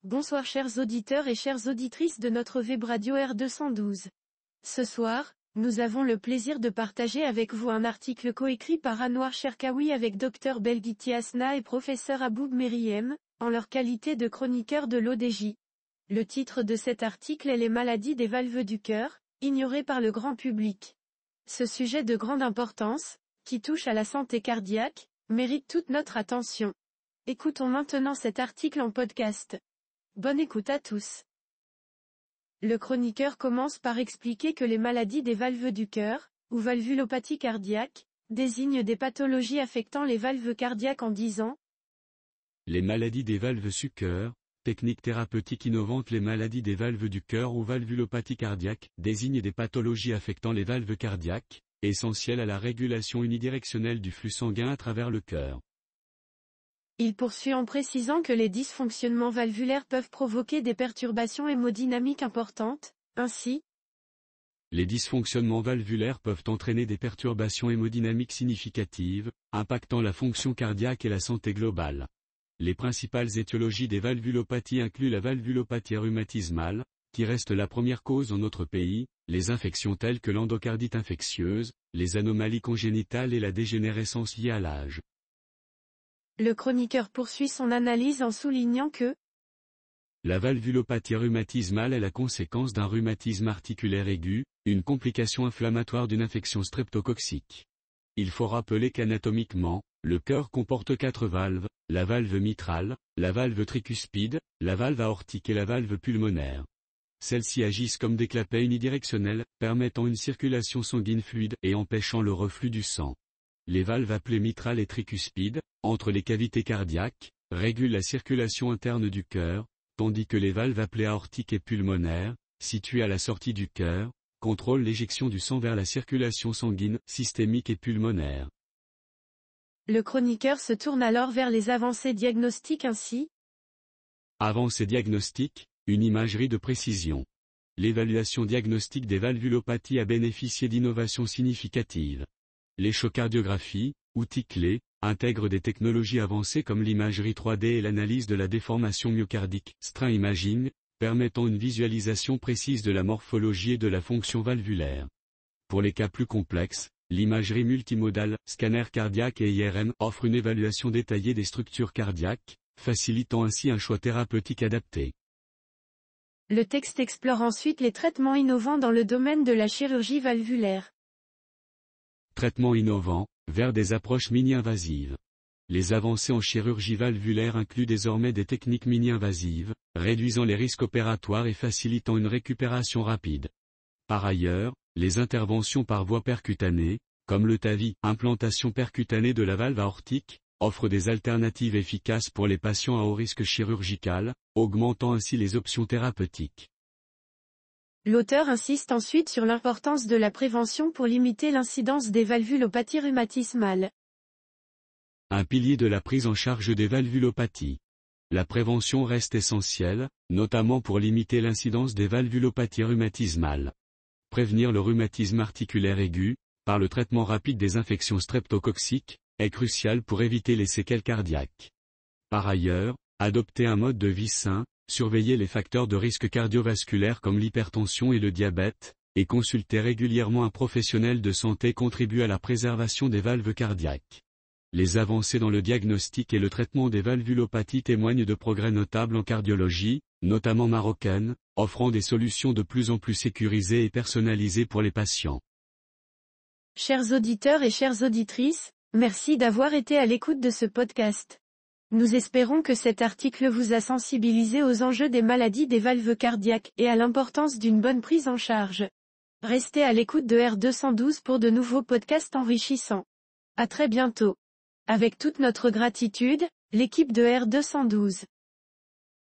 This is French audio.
Bonsoir chers auditeurs et chères auditrices de notre web radio R212. Ce soir, nous avons le plaisir de partager avec vous un article coécrit par Anouar Cherkaoui avec Dr Belghiti Asna et Professeur Aboub Meriem, en leur qualité de chroniqueurs de l'ODJ. Le titre de cet article est Les maladies des valves du cœur, ignorées par le grand public. Ce sujet de grande importance, qui touche à la santé cardiaque, mérite toute notre attention. Écoutons maintenant cet article en podcast. Bonne écoute à tous. Le chroniqueur commence par expliquer que les maladies des valves du cœur, ou valvulopathie cardiaque, désignent des pathologies affectant les valves cardiaques en disant les maladies des valves du cœur, technique thérapeutique innovante. Les maladies des valves du cœur ou valvulopathie cardiaque désignent des pathologies affectant les valves cardiaques, essentielles à la régulation unidirectionnelle du flux sanguin à travers le cœur. Il poursuit en précisant que les dysfonctionnements valvulaires peuvent provoquer des perturbations hémodynamiques importantes, ainsi, les dysfonctionnements valvulaires peuvent entraîner des perturbations hémodynamiques significatives, impactant la fonction cardiaque et la santé globale. Les principales étiologies des valvulopathies incluent la valvulopathie rhumatismale, qui reste la première cause dans notre pays, les infections telles que l'endocardite infectieuse, les anomalies congénitales et la dégénérescence liée à l'âge. Le chroniqueur poursuit son analyse en soulignant que la valvulopathie rhumatismale est la conséquence d'un rhumatisme articulaire aigu, une complication inflammatoire d'une infection streptococcique. Il faut rappeler qu'anatomiquement, le cœur comporte 4 valves, la valve mitrale, la valve tricuspide, la valve aortique et la valve pulmonaire. Celles-ci agissent comme des clapets unidirectionnels, permettant une circulation sanguine fluide et empêchant le reflux du sang. Les valves appelées mitrales et tricuspides, entre les cavités cardiaques, régulent la circulation interne du cœur, tandis que les valves appelées aortiques et pulmonaires, situées à la sortie du cœur, contrôlent l'éjection du sang vers la circulation sanguine, systémique et pulmonaire. Le chroniqueur se tourne alors vers les avancées diagnostiques ainsi. Avancées diagnostiques, une imagerie de précision. L'évaluation diagnostique des valvulopathies a bénéficié d'innovations significatives. L'échocardiographie, outil clé, intègre des technologies avancées comme l'imagerie 3D et l'analyse de la déformation myocardique, strain imaging, permettant une visualisation précise de la morphologie et de la fonction valvulaire. Pour les cas plus complexes, l'imagerie multimodale, scanner cardiaque et IRM offre une évaluation détaillée des structures cardiaques, facilitant ainsi un choix thérapeutique adapté. Le texte explore ensuite les traitements innovants dans le domaine de la chirurgie valvulaire. Traitements innovants, vers des approches mini-invasives. Les avancées en chirurgie valvulaire incluent désormais des techniques mini-invasives, réduisant les risques opératoires et facilitant une récupération rapide. Par ailleurs, les interventions par voie percutanée, comme le TAVI, implantation percutanée de la valve aortique, offrent des alternatives efficaces pour les patients à haut risque chirurgical, augmentant ainsi les options thérapeutiques. L'auteur insiste ensuite sur l'importance de la prévention pour limiter l'incidence des valvulopathies rhumatismales. Un pilier de la prise en charge des valvulopathies. La prévention reste essentielle, notamment pour limiter l'incidence des valvulopathies rhumatismales. Prévenir le rhumatisme articulaire aigu, par le traitement rapide des infections streptococciques, est crucial pour éviter les séquelles cardiaques. Par ailleurs, adopter un mode de vie sain, surveiller les facteurs de risque cardiovasculaire comme l'hypertension et le diabète, et consulter régulièrement un professionnel de santé contribue à la préservation des valves cardiaques. Les avancées dans le diagnostic et le traitement des valvulopathies témoignent de progrès notables en cardiologie, notamment marocaine, offrant des solutions de plus en plus sécurisées et personnalisées pour les patients. Chers auditeurs et chères auditrices, merci d'avoir été à l'écoute de ce podcast. Nous espérons que cet article vous a sensibilisé aux enjeux des maladies des valves cardiaques et à l'importance d'une bonne prise en charge. Restez à l'écoute de R212 pour de nouveaux podcasts enrichissants. À très bientôt. Avec toute notre gratitude, l'équipe de R212.